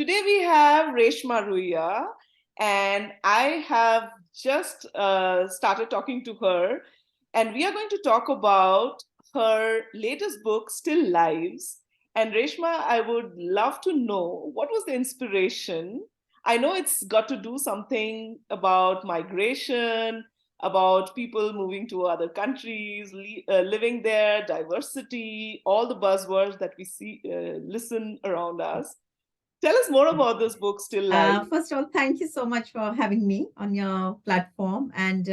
Today we have Reshma Ruia, and I have just started talking to her, and we are going to talk about her latest book, Still Lives. And Reshma, I would love to know what was the inspiration. I know it's got to do something about migration, about people moving to other countries, living there, diversity, all the buzzwords that we see, listen around us. Tell us more about this book, Still Life. First of all, thank you so much for having me on your platform. And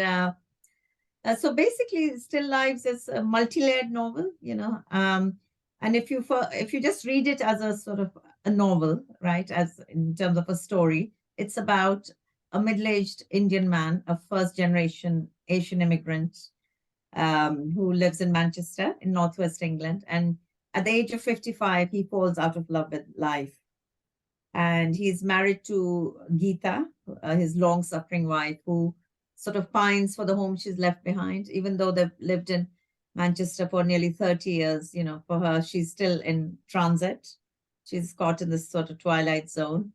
so basically, Still Lives is a multi-layered novel, and if you just read it as a sort of a novel, right, as in terms of a story, it's about a middle-aged Indian man, a first-generation Asian immigrant who lives in Manchester in northwest England, and at the age of 55, he falls out of love with life and he's married to Geeta, his long suffering wife, who sort of pines for the home she's left behind, even though they've lived in Manchester for nearly 30 years. For her, she's still in transit. She's caught in this sort of twilight zone.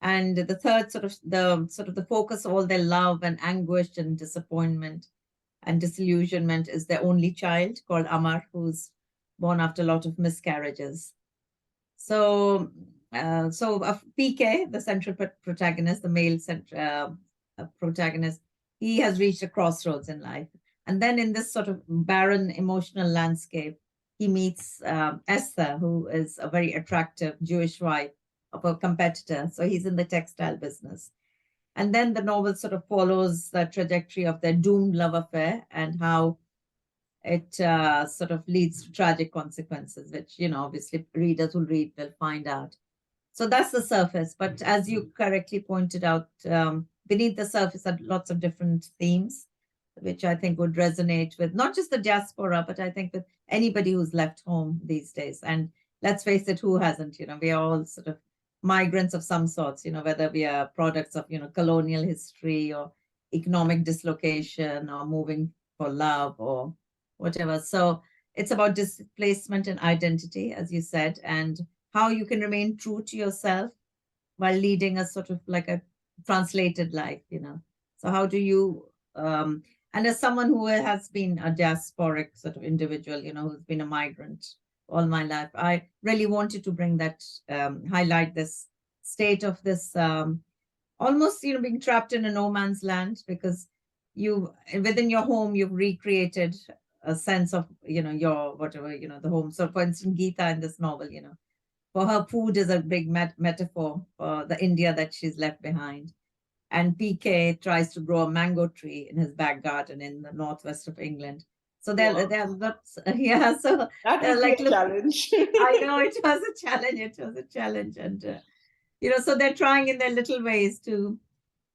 And the third sort of the focus of all their love and anguish and disappointment and disillusionment is their only child called Amar, who's born after a lot of miscarriages. So PK, the central protagonist, the male protagonist, he has reached a crossroads in life. And then in this sort of barren emotional landscape, he meets Esther, who is a very attractive Jewish wife of a competitor. So he's in the textile business. And then the novel sort of follows the trajectory of their doomed love affair and how it sort of leads to tragic consequences, which, obviously readers who read will find out. So that's the surface. But as you correctly pointed out, beneath the surface are lots of different themes, which I think would resonate with not just the diaspora, but I think with anybody who's left home these days. And let's face it, who hasn't? We are all sort of migrants of some sorts, whether we are products of, colonial history or economic dislocation or moving for love or whatever. So it's about displacement and identity, as you said, and how you can remain true to yourself while leading a sort of like a translated life. So how do you, and as someone who has been a diasporic sort of individual, who's been a migrant all my life, I really wanted to bring that, highlight this state of this almost, being trapped in a no man's land, because within your home, you've recreated a sense of, your whatever, the home. So for instance, Geeta in this novel, for her, food is a big metaphor for the India that she's left behind. And PK tries to grow a mango tree in his back garden in the northwest of England. So they're lots, yeah. So that they're would be like, a look, challenge. I know it was a challenge. It was a challenge, and so they're trying in their little ways to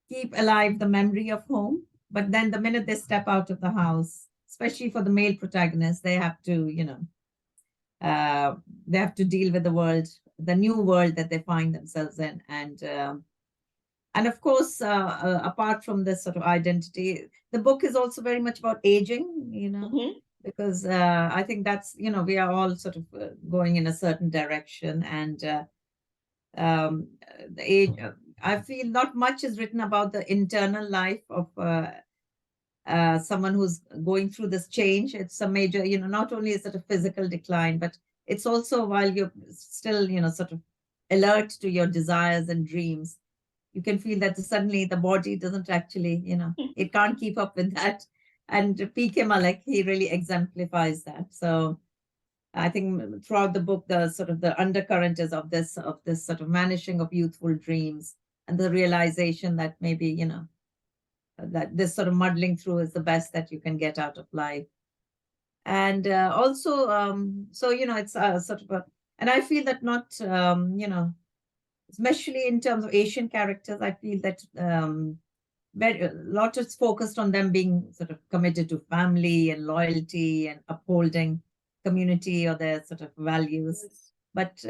keep alive the memory of home. But then the minute they step out of the house, especially for the male protagonist, they have to, they have to deal with the world, the new world that they find themselves in, and of course, apart from this sort of identity, the book is also very much about aging, Mhm. because I think that's, we are all sort of going in a certain direction, and the age. I feel not much is written about the internal life of someone who's going through this change. It's a major, not only is it a physical decline, but it's also while you're still, sort of alert to your desires and dreams, you can feel that suddenly the body doesn't actually, it can't keep up with that. And P.K. Malik, he really exemplifies that. So I think throughout the book, the sort of the undercurrent is of this sort of vanishing of youthful dreams and the realization that maybe, that this sort of muddling through is the best that you can get out of life. And also, so, it's sort of and I feel that not, especially in terms of Asian characters, I feel that very a lot is focused on them being sort of committed to family and loyalty and upholding community or their sort of values. Yes. But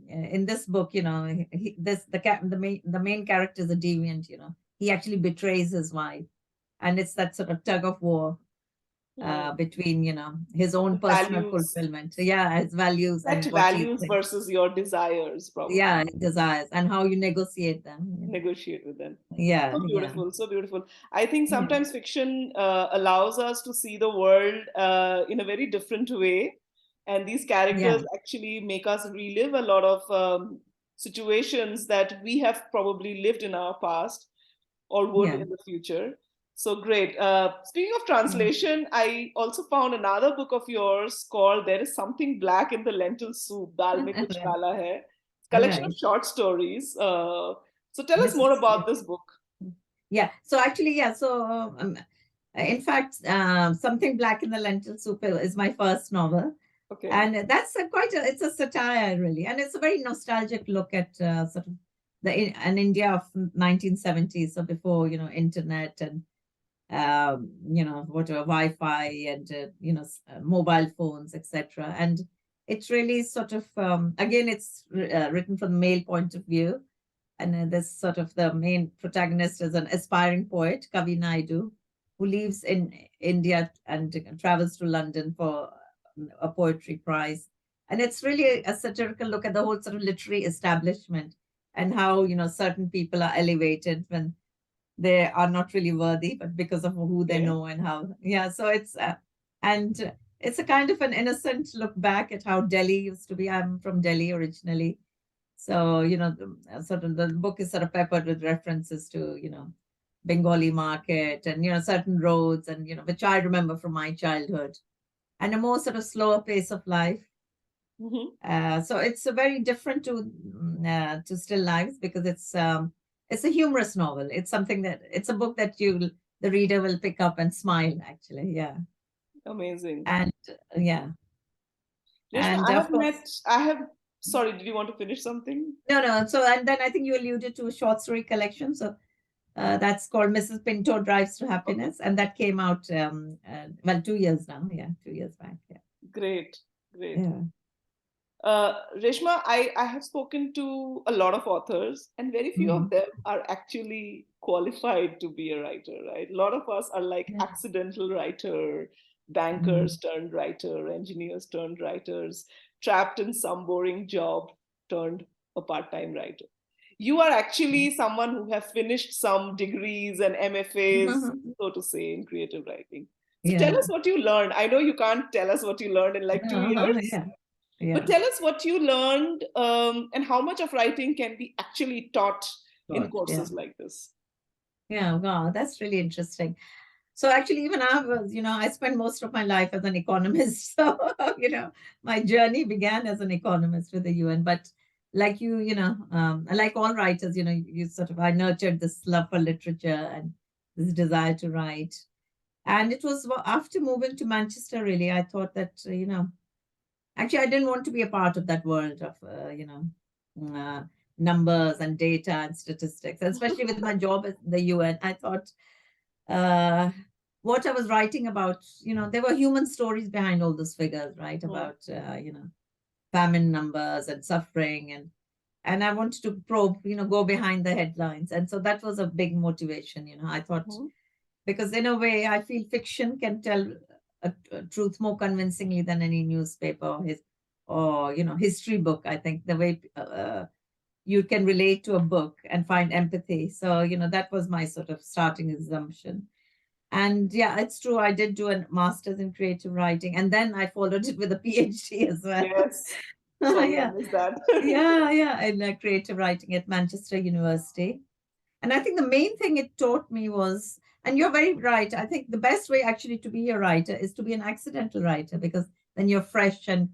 in this book, the main character is a deviant. He actually betrays his wife, and it's that sort of tug of war. between, his own personal Values, fulfillment. Yeah, his values set and what he values thinks. versus your desires, Yeah, probably. his desires and how you negotiate them. Negotiate with them. Yeah, So yeah, beautiful, so beautiful. I think yeah, sometimes fiction allows us to see the world in a very different way. And these yeah, characters actually make us relive a lot of situations that we have probably lived in our past or would yeah. in the future. So great. Speaking of Yeah. translation, I also found another book of yours called There is Something Black in the Lentil Soup, Dal Mein Kuch Kala Hai. It's a collection of Right. short stories. So tell us This more is, about this book. yeah. So actually, yeah. So in fact, Something Black in the Lentil Soup is my first novel. Okay. And that's it's a satire really. And it's a very nostalgic look at sort of an India of 1970s. So before, internet and, whatever, Wi-Fi and, mobile phones, etc. And it's really sort of, again, it's written from the male point of view. And this sort of the main protagonist is an aspiring poet, Kavi Naidu, who lives in India and travels to London for a poetry prize. And it's really a satirical look at the whole sort of literary establishment and how, certain people are elevated when they are not really worthy, but because of who they Okay. know and how. Yeah, so and it's a kind of an innocent look back at how Delhi used to be. I'm from Delhi originally, so, sort of the book is sort of peppered with references to, Bengali market and, certain roads and, which I remember from my childhood and a more sort of slower pace of life. Hmm. So it's a very different to Still Lives because it's a humorous novel. It's something that it's a book that the reader will pick up and smile actually. Yeah. Amazing. And yeah. Reshma, And of course, sorry, did you want to finish something? no. So, and then I think you alluded to a short story collection. So that's called Mrs. Pinto Drives to Okay. Happiness, and that came out 2 years now. Yeah, 2 years back. Yeah, Great. Great. yeah, Reshma, I have spoken to a lot of authors, and very few of mhm, them are actually qualified to be a writer, right? A lot of us are like yeah, accidental writer, mm, bankers turned writer, engineers turned writers, trapped in some boring job turned a part-time writer. You are actually someone who have finished some degrees and MFAs, so to say, in creative writing. So tell yeah, us what you learned. I know you can't tell us what you learned in like 2 years, yeah, but yeah. tell us what you learned and how much of writing can be actually taught in Got, yeah, courses like this. yeah. Wow, that's really interesting. So actually, even I was, I spent most of my life as an economist. So, my journey began as an economist with the UN. But like you, like all writers, you sort of, I nurtured this love for literature and this desire to write. And it was after moving to Manchester, really, I thought that, actually, I didn't want to be a part of that world of, uh, numbers and data and statistics, especially with my job at the UN. I thought, uh, what I was writing about, there were human stories behind all those figures, right? Mhm, About, famine numbers and suffering. And I wanted to probe, go behind the headlines. And so that was a big motivation, I thought, mhm, because in a way, I feel fiction can tell a truth more convincingly than any newspaper or, history book. I think the way you can relate to a book and find empathy. So, that was my sort of starting assumption. And yeah, it's true. I did do a master's in creative writing, and then I followed it with a PhD as well. yes. Sorry, I Yeah, missed that. yeah, in creative writing at Manchester University. And I think the main thing it taught me was, and you're very right, I think the best way actually to be a writer is to be an accidental writer because then you're fresh and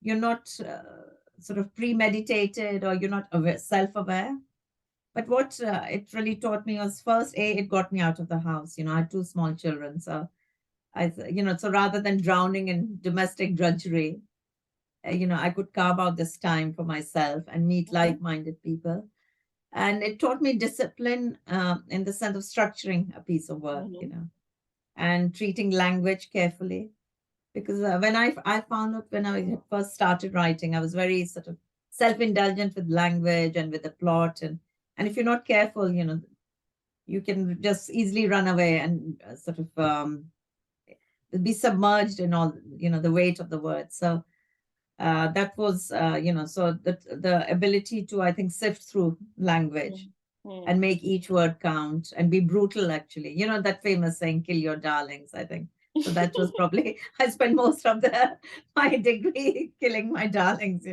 you're not sort of premeditated or you're not self aware. But what it really taught me was first, it got me out of the house. I had two small children. So so rather than drowning in domestic drudgery, I could carve out this time for myself and meet Mhm, like-minded people. And it taught me discipline in the sense of structuring a piece of work, mhm, and treating language carefully. Because when I found out when I first started writing, I was very sort of self-indulgent with language and with the plot, and if you're not careful, you can just easily run away and sort of be submerged in all, the weight of the words. So that was, so the ability to, I think, sift through language and Mm. make each word count and be brutal, actually. That famous saying, kill your darlings, I think. So that was probably, I spent most of my degree killing my darlings,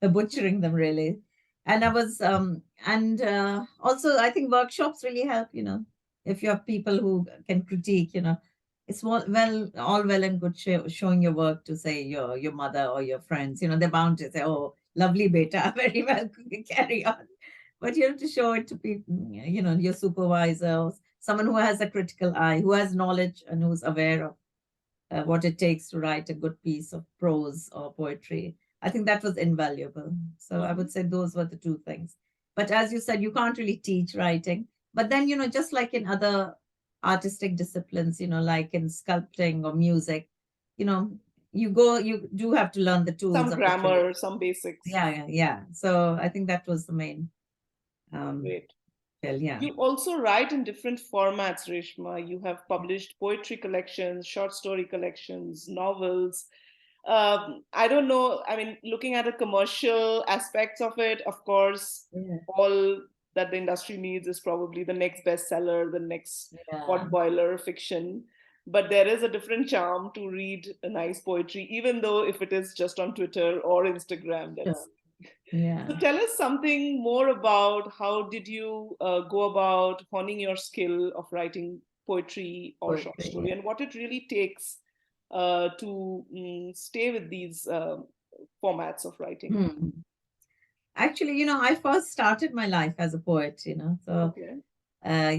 butchering them, really. And I was, and also I think workshops really help, if you have people who can critique, it's all well and good showing your work to, say, your mother or your friends, they're bound to say, oh, lovely beta, very well, carry on. But you have to show it to people, your supervisor, or someone who has a critical eye, who has knowledge and who's aware of what it takes to write a good piece of prose or poetry. I think that was invaluable. So I would Mhm. say those were the two things. But as you said, you can't really teach writing. But then, just like in other artistic disciplines, like in sculpting or music, you know, you do have to learn the tools Some of the trade. grammar, some basics. Yeah, yeah, yeah. So I think that was the main um Great. yeah. You also write in different formats, Reshma. You have published poetry collections, short story collections, novels. I don't know. I mean, looking at the commercial aspects of it, of course, Yeah. all that the industry needs is probably the next bestseller, the next Yeah. pot boiler fiction. But there is a different charm to read a nice poetry, even though if it is just on Twitter or Instagram, Sure. that's Yeah. so tell us something more about how did you go about honing your skill of writing poetry or short Poetry. story, Yeah. and what it really takes to stay with these formats of writing. Hmm. Actually, I first started my life as a poet, so Okay.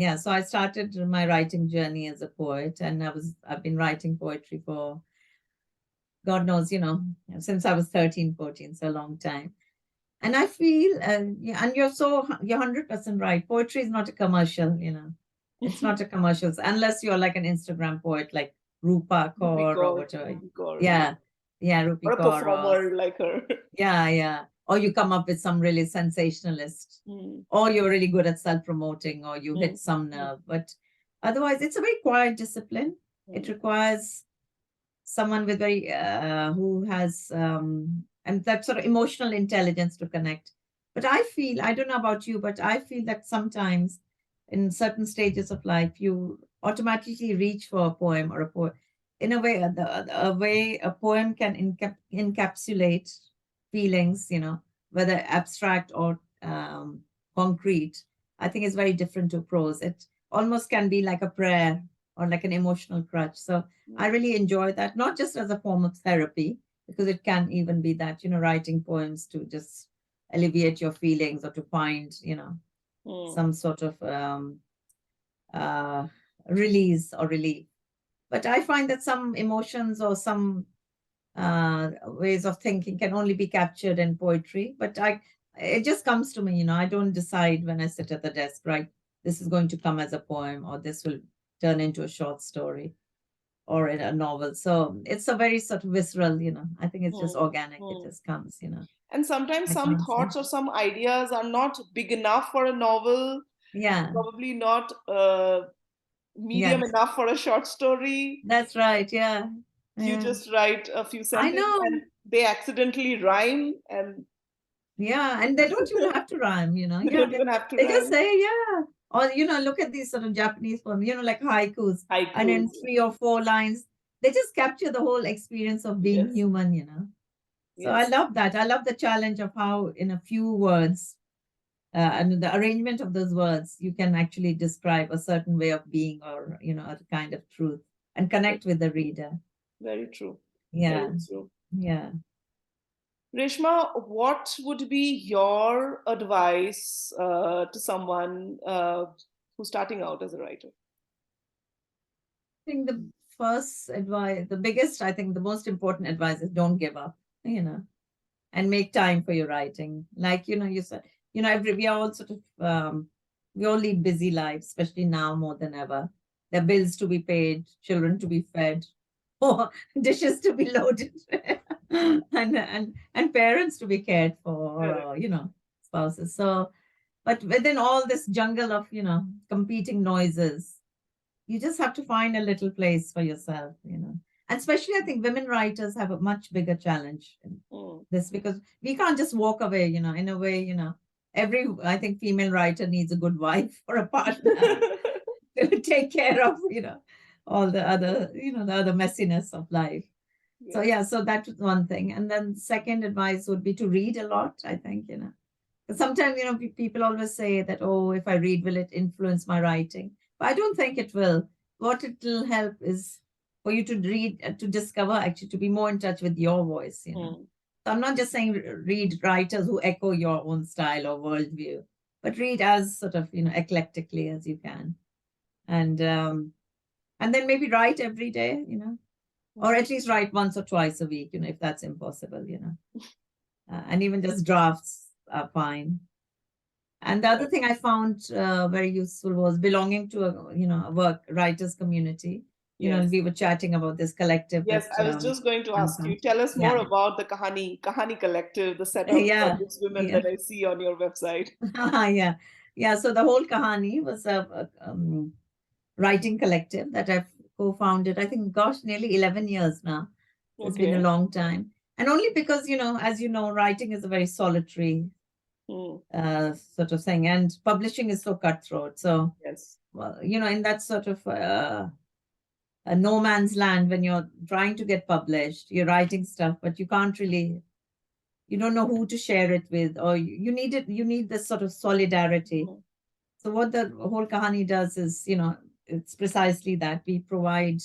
yeah, so I started my writing journey as a poet, and I've been writing poetry for God knows, since I was 13, 14, so a long time. And I feel, yeah, and you're 100% right. Poetry is not a commercial, it's not a commercial unless you're like an Instagram poet like Rupa Rupi Kaur or Kaur, whatever. Rupi Kaur, yeah. Yeah, yeah, Or Rupi a Kaur or performer like her. yeah, yeah. Or you come up with some really sensationalist, Mm, or you're really good at self-promoting, or you hit mm, some mm, nerve. But otherwise, it's a very quiet discipline. It mm, requires someone with very who has and that sort of emotional intelligence to connect. But I feel, I don't know about you, but I feel that sometimes in certain stages of life, you automatically reach for a poem or a poem. In a way, a way a poem can encapsulate feelings, whether abstract or concrete. I think is very different to prose. It almost can be like a prayer or like an emotional crutch. So I mm, really enjoy that, not just as a form of therapy, because it can even be that, writing poems to just alleviate your feelings or to find, mm, some sort of uh, release or relief. But I find that some emotions or some ways of thinking can only be captured in poetry. But it just comes to me, I don't decide when I sit at the desk, right? This is going to come as a poem or this will turn into a short story or in a novel. So it's a very sort of visceral, I think it's just mm, organic. It mm. just comes, And sometimes I some can't say. thoughts or some ideas are not big enough for a novel, Yeah. probably not medium Yes. enough for a short story. That's right. Yeah. You Yeah. just write a few I sentences know. and they accidentally rhyme and Yeah. And they don't even have to rhyme, they Yeah. don't They, even have to they just rhyme. say, yeah. Or, look at these sort of Japanese poems, like haikus. And in Haikus. 3 or 4 lines, they just capture the whole experience of being Yes, human. So I yes. love that. I love the challenge of how, in a few words, and the arrangement of those words, you can actually describe a certain way of being or, a kind of truth and connect with the reader. Very true. Very Yeah. true. Yeah. Reshma, what would be your advice to someone who's starting out as a writer? I think the first advice, the biggest, I think the most important advice is don't give up, and make time for your writing. Like, you said, we are all sort of, we all lead busy lives, especially now more than ever. There are bills to be paid, children to be fed, or dishes to be loaded, and parents to be cared for, Correct. or, spouses. So, but within all this jungle of, competing noises, you just have to find a little place for yourself, you know. And especially, I think women writers have a much bigger challenge in Mm. this, because we can't just walk away, you know, in a way, you know, every, I think, female writer needs a good wife or a partner to take care of, you know, all the other, you know, the other messiness of life. So Yes. yeah, so that's one thing. And then second advice would be to read a lot, I think, you know. Sometimes, you know, people always say that, oh, if I read, will it influence my writing? But I don't think it will. What it will help is for you to read, to discover, actually, to be more in touch with your voice, you know. Mm. So I'm not just saying read writers who echo your own style or worldview, but read as sort of, you know, eclectically as you can. And then maybe write every day, you know, or Mm. at least write once or twice a week, you know, if that's impossible, you know. And even just drafts are fine. And the other Right. thing I found very useful was belonging to a, you know, a work writers community. You know, Yes. we were chatting about this collective Yes, that I was just going to comes ask out. you. Tell us more Yeah, about the Kahani Collective, the set of yeah, these women yeah, that I see on your website. yeah, yeah. So the whole Kahani was a writing collective that I've co-founded. I think, gosh, nearly 11 years now. So it's been a Okay. long time, and only because, you know, as you know, writing is a very solitary Mm. sort of thing, and publishing is so cutthroat. So, Yes. well, you know, in that sort of a no man's land, when you're trying to get published, you're writing stuff, but you can't really, you don't know who to share it with, or you need it, you need this sort of solidarity. Mm. So what the whole Kahani does is, you know, it's precisely that we provide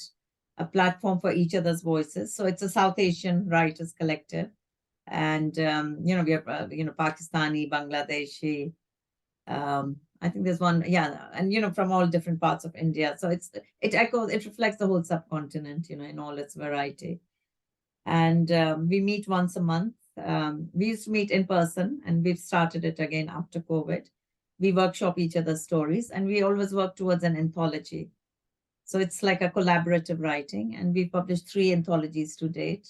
a platform for each other's voices. So it's a South Asian writers collective, and you know, we have you know, Pakistani, Bangladeshi, I think there's one, yeah, and you know, from all different parts of India. So it echoes, it reflects the whole subcontinent, you know, in all its variety. And we meet once a month. We used to meet in person, and we've started it again after COVID. We workshop each other's stories, and we always work towards an anthology. So it's like a collaborative writing, and we published 3 anthologies to date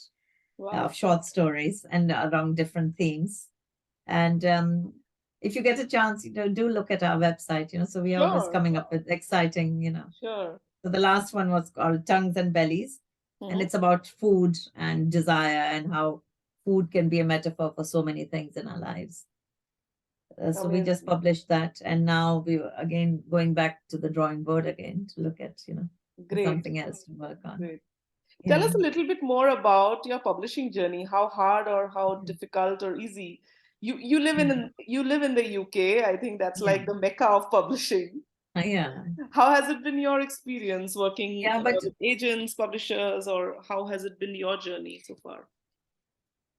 of Wow. short stories and around different themes. And if you get a chance, you know, do look at our website. You know, so we are always Sure. coming up with exciting, you know. Sure. So the last one was called Tongues and Bellies, and Hmm. it's about food and desire and how food can be a metaphor for so many things in our lives. So we just Amazing. published that, and now we are again going back to the drawing board again to look at, you know, Great. something else to work on. Great. Tell Yeah. us a little bit more about your publishing journey. How hard or how difficult or easy? Yeah. You live in the UK. I think that's Yeah. like the mecca of publishing. Yeah. How has it been your experience working Yeah. But with agents, publishers, or how has it been your journey so far?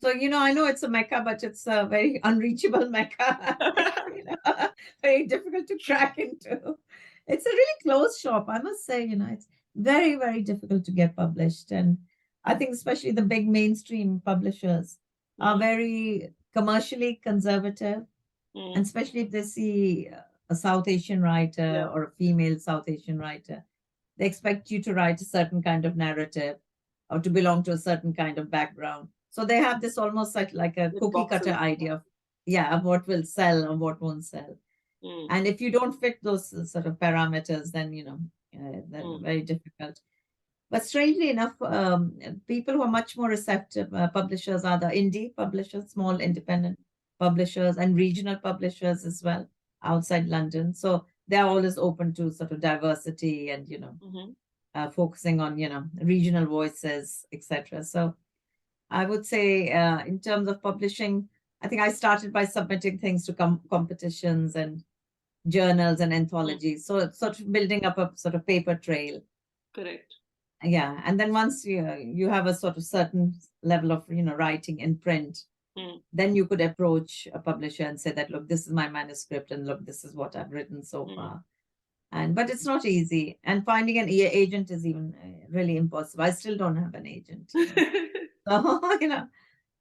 so, you know, I know it's a mecca, but it's a very unreachable mecca. You know, very difficult to crack into. It's a really closed shop, I must say. You know, it's very, very difficult to get published. And I think especially the big mainstream publishers are Mhm. very commercially conservative. And Mm. especially if they see a South Asian writer Yeah, or a female South Asian writer, they expect you to write a certain kind of narrative or to belong to a certain kind of background. So they have this almost like a with cookie cutter boxes. idea of, yeah, of what will sell or what won't sell. Mm. And if you don't fit those sort of parameters, then, you know, then Mm. very difficult. But strangely enough, people who are much more receptive, publishers, are the indie publishers, small independent publishers, and regional publishers as well outside London. So they're always open to sort of diversity and, you know, Mhm. focusing on, you know, regional voices, etc. So I would say, in terms of publishing, I think I started by submitting things to competitions and journals and Mm. anthologies. So it's sort of building up a sort of paper trail. Correct. Yeah, and then once you have a sort of certain level of, you know, writing in print, Mm. then you could approach a publisher and say that, look, this is my manuscript, and look, this is what I've written so Mm. far. And but it's not easy, and finding an agent is even really impossible. I still don't have an agent, you know. So you know,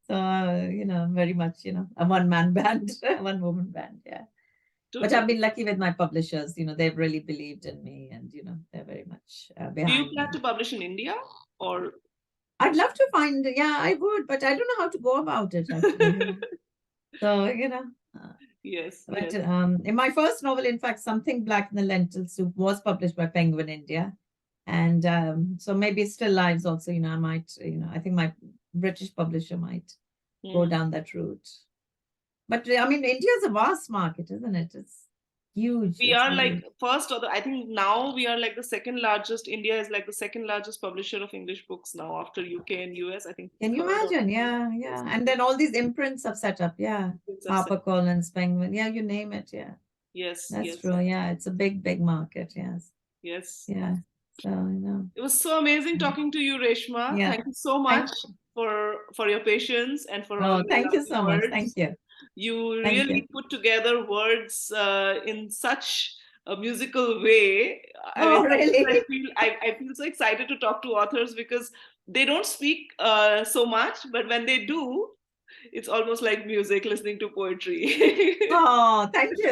so you know, very much, you know, a one man band, one woman band. Yeah, but I've Totally. been lucky with my publishers. You know, they've really believed in me, and you know, they're very much Do you behind plan me. to publish in India or I'd love to find, yeah, I would, but I don't know how to go about it actually, you know. So, you know, uh, Yes, But yes. in my first novel, in fact, Something Black in the Lentil Soup was published by Penguin India. And so maybe Still Lives also, I might, I think my British publisher might go Mm. down that route. But I mean, India is a vast market, isn't it? It's huge. We It's are huge. like first, or I think now we are like the second largest. India is like the second largest publisher of English books now after UK and US. I think Can you third or imagine? Yeah, yes, yeah. And then all these imprints have set up. Yeah. it's a se- HarperCollins, Penguin. Yeah, you name it. Yeah. yes, That's yes, true. Yeah. It's a big, big market. Yes. yes. Yeah. So, It was so amazing talking to you, Reshma. yeah. Thank you so Thank much for your patience and for all Oh, your thank you lovely so much. Thank words. you. You Thank you. really put together words in such a musical way. I mean, Oh, really? I feel so excited to talk to authors because they don't speak so much, but when they do, it's almost like music, listening to poetry. Oh, thank you.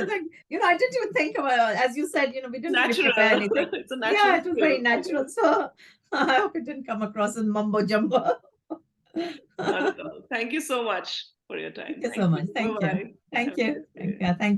I didn't even think about it. As you said, we didn't really prepare Natural. anything. It's a natural Yeah, it was very skill, I natural. guess. So I hope it didn't come across as mumbo jumbo. Not at all. Thank you so much for your Thank time. you Thank so much. you. Bye Thank you. bye. Thank Have a you. nice Thank day. you. Thank